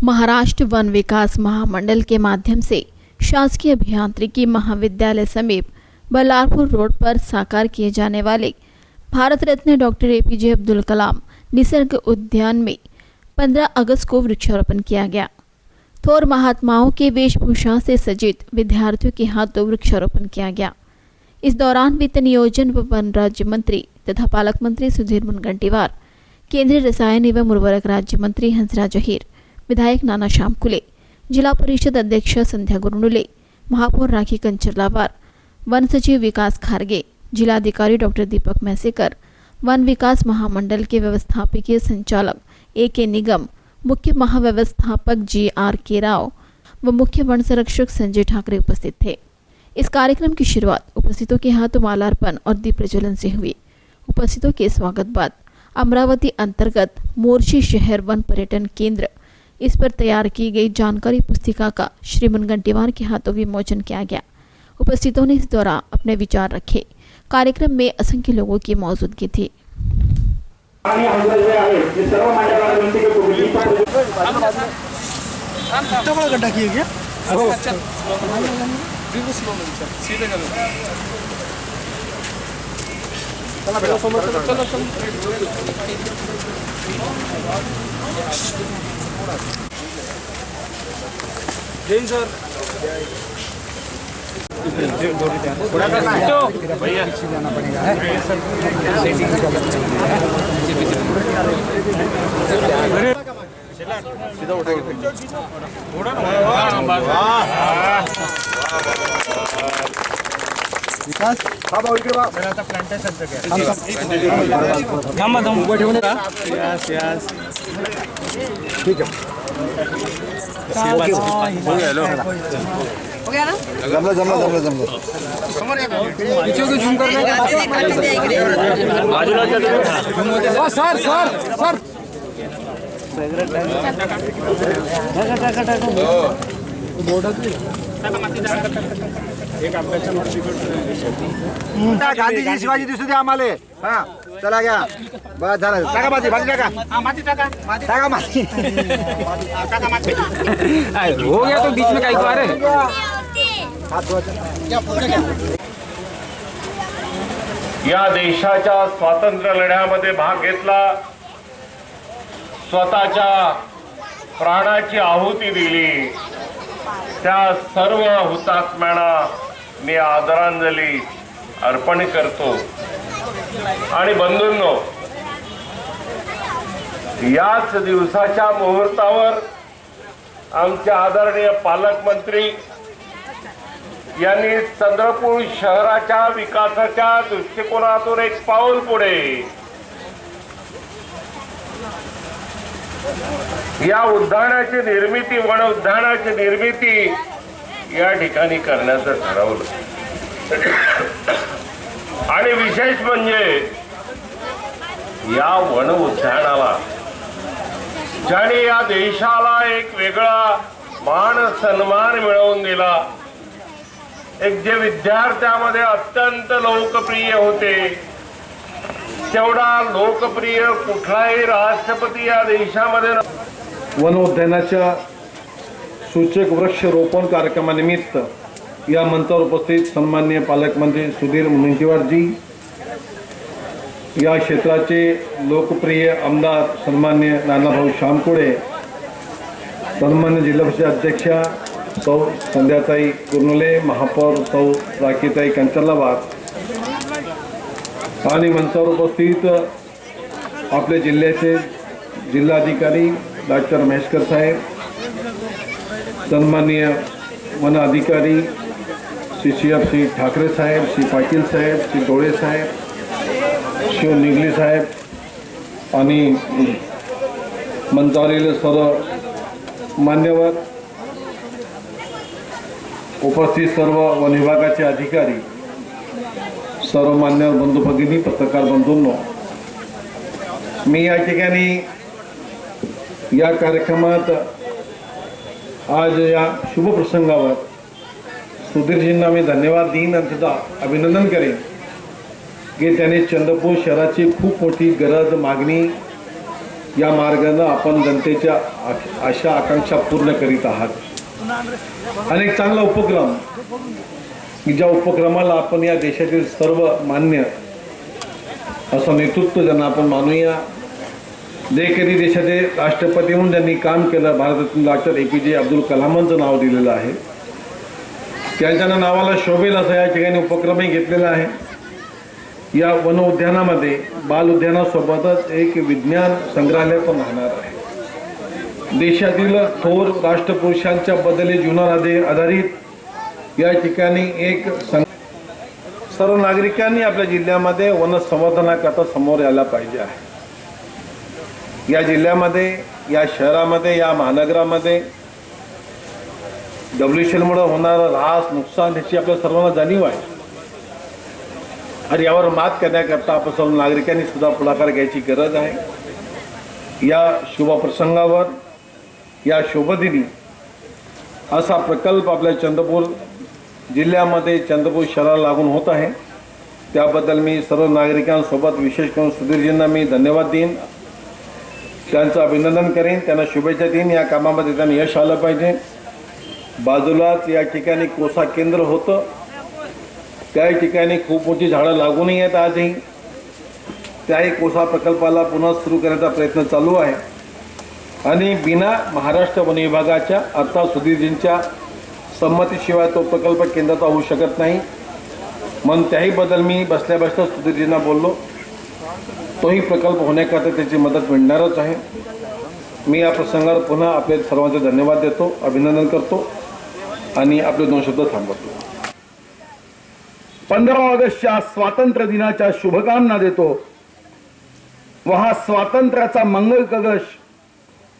Maharashtra one विकास महामंडल के माध्यम से शासकीय अभियांत्रिकी महाविद्यालय समीप बल्लारपुर रोड पर साकार किए जाने वाले भारत रत्न डॉक्टर APJ अब्दुल कलाम निसर्ग उद्यान में 15 अगस्त को वृक्षारोपण किया गया। थोर महात्माओं के वेशभूषा से सज्जित विद्यार्थियों के हाथों वृक्षारोपण किया गया। इस दौरान वित्त नियोजन व वन राज्य मंत्री तथा पालक मंत्री सुधीर मुनगंटीवार, केंद्रीय रसायन एवं उर्वरक राज्य मंत्री हंसराज अहीर, विधायक नाना श्याम कुले, जिला परिषद अध्यक्ष संध्या गुरनुले, महापौर राखी कंचरलावार, वन सचिव विकास खारगे, जिलाधिकारी डॉक्टर दीपक मैसेकर, वन विकास महामंडल के व्यवस्थापकीय संचालक AK निगम, मुख्य महाव्यवस्थापक GRK राव व मुख्य वन संरक्षक संजय ठाकरे उपस्थित थे। इस कार्यक्रम की शुरुआत उपस्थितों के हाथों मालार्पण और दीप प्रज्वलन से हुई। उपस्थितों के स्वागत बाद अमरावती अंतर्गत मोर्शी शहर वन पर्यटन केंद्र इस पर तैयार की गई जानकारी पुस्तिका का श्री मुनगंटीवार के हाथों विमोचन किया गया। उपस्थितों ने इस दौरान अपने विचार रखे। कार्यक्रम में असंख्य लोगों की मौजूदगी थी। जैन सर थोड़ा करना है भैया जाना पड़ेगा सीधा उठा विकास हा भाऊ इकडे बा मला आता प्लांटेशनचं घ्या थांबा उभं ठेवून यस यस ठीक है हो गया ना जमला समोर या पीछे को झूम करने बाजूला जा सर एक गांधीजी शिवाजी दिसू द्या आम्हाला। हा चला घ्या बस झालं टाका माती टाका माती हो गया तो बीच में काही बार या देशाच्या स्वातंत्र्य लढ्यामध्ये भाग घेतला, स्वतःच्या प्राणाची आहुती दिली, त्या सर्व हुतात्म्यांना मी आदरांजली अर्पण करतो। आणि बंधूंनो, याच दिवसाच्या मुहूर्तावर आमचे आदरणीय पालकमंत्री यांनी चंद्रपूर शहराच्या विकासाच्या दृष्टिकोनातून एक पाऊल पुढे या उद्यानाची निर्मिती, वन उद्यानाची निर्मिती या ठिकाणी करण्याचं ठरवलं। आणि विशेष म्हणजे या वन उद्यानाला ज्याने या देशाला एक वेगळा मान सन्मान मिळवून दिला, एक जे विद्यार्थ्यांमध्ये अत्यंत लोकप्रिय होते, तेवढा लोकप्रिय कुठलाही राष्ट्रपती या देशामध्ये वन उद्यानाच्या सूचक वृक्षारोपण कार्यक्रमानिमित्त या मंचावर उपस्थित सन्माननीय पालकमंत्री सुधीर मुनगंटीवार जी, या क्षेत्राचे लोकप्रिय आमदार सन्माननीय नानाभाऊ श्यामकुळे, सन्माननीय जिल्हा परिषद अध्यक्षा सौ संध्याताई गुरनुले, महापौर सौ राखीताई कंचरलावार आणि मंचावर उपस्थित आपले जिल्ह्याचे जिल्हाधिकारी डॉक्टर महेशकर साहेब, सन्माननीय वन अधिकारी श्री ठाकरे साहेब, श्री पाटील साहेब, श्री डोळे साहेब, शिव निगले साहेब आणि मंचावरील सर्व मान्यवर, उपस्थित सर्व वन विभागाचे अधिकारी, सर्व मान्यवर बंधू भगिनी, पत्रकार बंधूंनो, मी या ठिकाणी या कार्यक्रमात आज या शुभ प्रसंगावर सुधीरजींना मी धन्यवाद देईन आणि त्याचं अभिनंदन करेन की त्यांनी चंद्रपूर शहराची खूप मोठी गरज, मागणी या मार्गाने आपण जनतेच्या आशा आकांक्षा पूर्ण करीत आहात. अनेक चांगला उपक्रम की ज्या उपक्रमाला आपण या देशातील सर्व मान्य असं नेतृत्व ज्यांना आपण मानूया, जे कधी देशाचे राष्ट्रपती म्हणून ज्यांनी काम केलं, भारतातील डॉक्टर APJ अब्दुल कलामांचं नाव दिलेलं आहे. त्यांच्या नावाला शोभेल असं या ठिकाणी उपक्रमही घेतलेला आहे. या वन उद्यानामध्ये बाल उद्यानासोबतच एक विज्ञान संग्रहालय पण राहणार आहे. देशातील थोर राष्ट्रपुरुषांच्या बदले जीवनावर आधारित या ठिकाणी एक सर्व नागरिकांनी आपल्या जिल्ह्यामध्ये वन संवर्धनाकरता समोर यायला पाहिजे आहे. या जिल्ह्यामध्ये, या शहरामध्ये, या महानगरामध्ये डब्ल्यूएचएलमुळे होणारं ऱ्हास नुकसान याची आपल्या सर्वांना जाणीव आहे. आणि यावर मात करण्याकरता आपण सर्व नागरिकांनी सुद्धा पुढाकार घ्यायची गरज आहे. या शुभप्रसंगावर, या शुभदिनी असा प्रकल्प आपल्या चंद्रपूर जिल्ह्यामध्ये चंद्रपूर शहराला लागून होत आहे. त्याबद्दल मी सर्व नागरिकांसोबत विशेष करून सुधीरजींना मी धन्यवाद देईन, त्यांचं अभिनंदन करेन, त्यांना शुभेच्छा देईन. या कामामध्ये त्यांना यश आलं पाहिजे. बाजूलाच या ठिकाणी कोसा केंद्र होतं, त्या ठिकाणी खूप मोठी झाडं लागूनही आहेत आजही. त्याही कोसा प्रकल्पाला पुन्हा सुरू करण्याचा प्रयत्न चालू आहे. आणि बिना महाराष्ट्र वन विभागाच्या अर्थात सुधीरजींच्या संमतीशिवाय तो प्रकल्प केंद्राचा होऊ शकत नाही. म्हणून त्याही बद्दल मी बसल्या बसल्या सुधीरजींना बोललो. तोही प्रकल्प होण्याकरता त्याची मदत मिळणारच आहे. मी या प्रसंगावर पुन्हा आपले सर्वांचे धन्यवाद देतो, अभिनंदन करतो आणि आपले 2 शब्द थांबवतो. 15 ऑगस्टच्या स्वातंत्र्य दिनाच्या शुभकामना देतो व हा स्वातंत्र्याचा मंगल कलश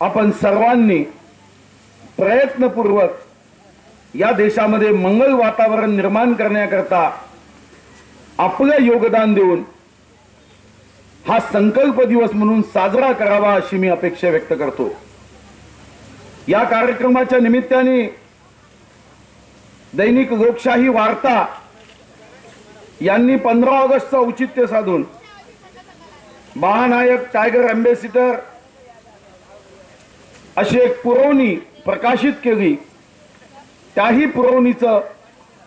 आपण सर्वांनी प्रयत्नपूर्वक या देशामध्ये मंगल वातावरण निर्माण करण्याकरता आपलं योगदान देऊन हा संकल्प दिवस म्हणून साजरा करावा अशी मी अपेक्षा व्यक्त करतो. या कार्यक्रमाच्या निमित्ताने दैनिक लोकशाही वार्ता यांनी 15 ऑगस्टचं औचित्य साधून महानायक टायगर अँबॅसिडर अशी एक पुरवणी प्रकाशित केली. त्याही पुरवणीचं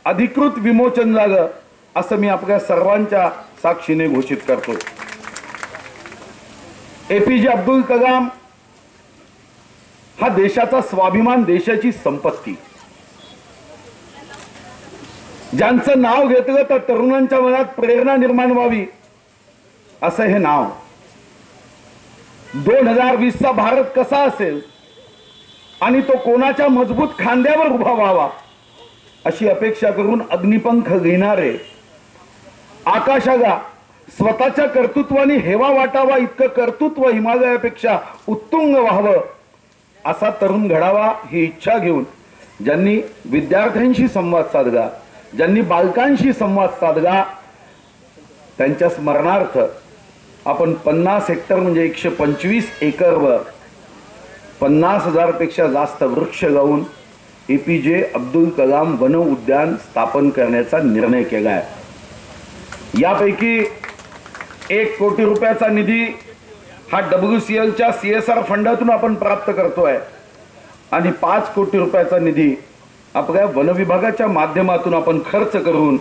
अधिकृत विमोचन झालं असं मी आपल्या सर्वांच्या साक्षीने घोषित करतो. APJ अब्दुल कलाम हा देशाचा स्वाभिमान, देशाची संपत्ती. ज्यांचं नाव घेतलं तर तरुणांच्या मनात प्रेरणा निर्माण व्हावी असं हे नाव. 2020चा भारत कसा असेल आणि तो कोणाच्या मजबूत खांद्यावर उभा व्हावा अशी अपेक्षा करून अग्निपंख घेणारे, आकाशाला स्वतःच्या कर्तृत्वाने हेवा वाटावा इतकं कर्तृत्व हिमालयापेक्षा उत्तुंग व्हावं असा तरुण घडावा ही इच्छा घेऊन ज्यांनी विद्यार्थ्यांशी संवाद साधला, ज्यांनी बालकांशी संवाद साधला, त्यांच्या स्मरणार्थ आपण 50 हेक्टर म्हणजे 125 एकरवर 50,000 पेक्षा जास्त वृक्ष लावून APJ अब्दुल कलाम वन उद्यान स्थापन करण्याचा निर्णय केला आहे. यापैकी 1 कोटी रुपयाचा निधी हा WCLच्या CSR फंडातून आपण प्राप्त करतोय आणि 5 कोटी रुपयाचा निधी आपल्या वन विभागाच्या माध्यमातून आपण खर्च करून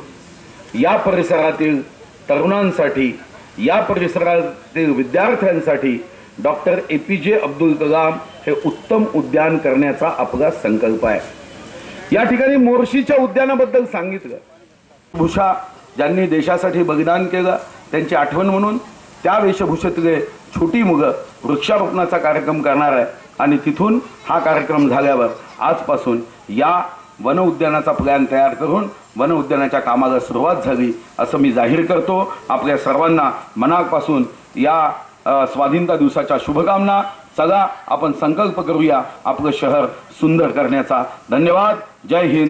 या परिसरातील तरुणांसाठी, या परिसरातील विद्यार्थ्यांसाठी डॉक्टर APJ अब्दुल कलाम हे उत्तम उद्यान करण्याचा आपला संकल्प आहे. या ठिकाणी मोर्शीच्या उद्यानाबद्दल सांगितलं. भूषा ज्यांनी देशासाठी बलिदान केलं त्यांची आठवण म्हणून त्या वेशभूषेतले छोटी मुलं वृक्षारोपणाचा कार्यक्रम करणार आहे आणि तिथून हा कार्यक्रम झाल्यावर आजपासून या वन उद्यानाचा प्लॅन तयार करून वन उद्यानाच्या कामाला सुरुवात झाली असं मी जाहीर करतो. आपल्या सर्वांना मनापासून या स्वाधीनता दिवसाच्या शुभकामना. चला आपण संकल्प करूया आपलं शहर सुंदर करण्याचा. धन्यवाद. जय हिंद.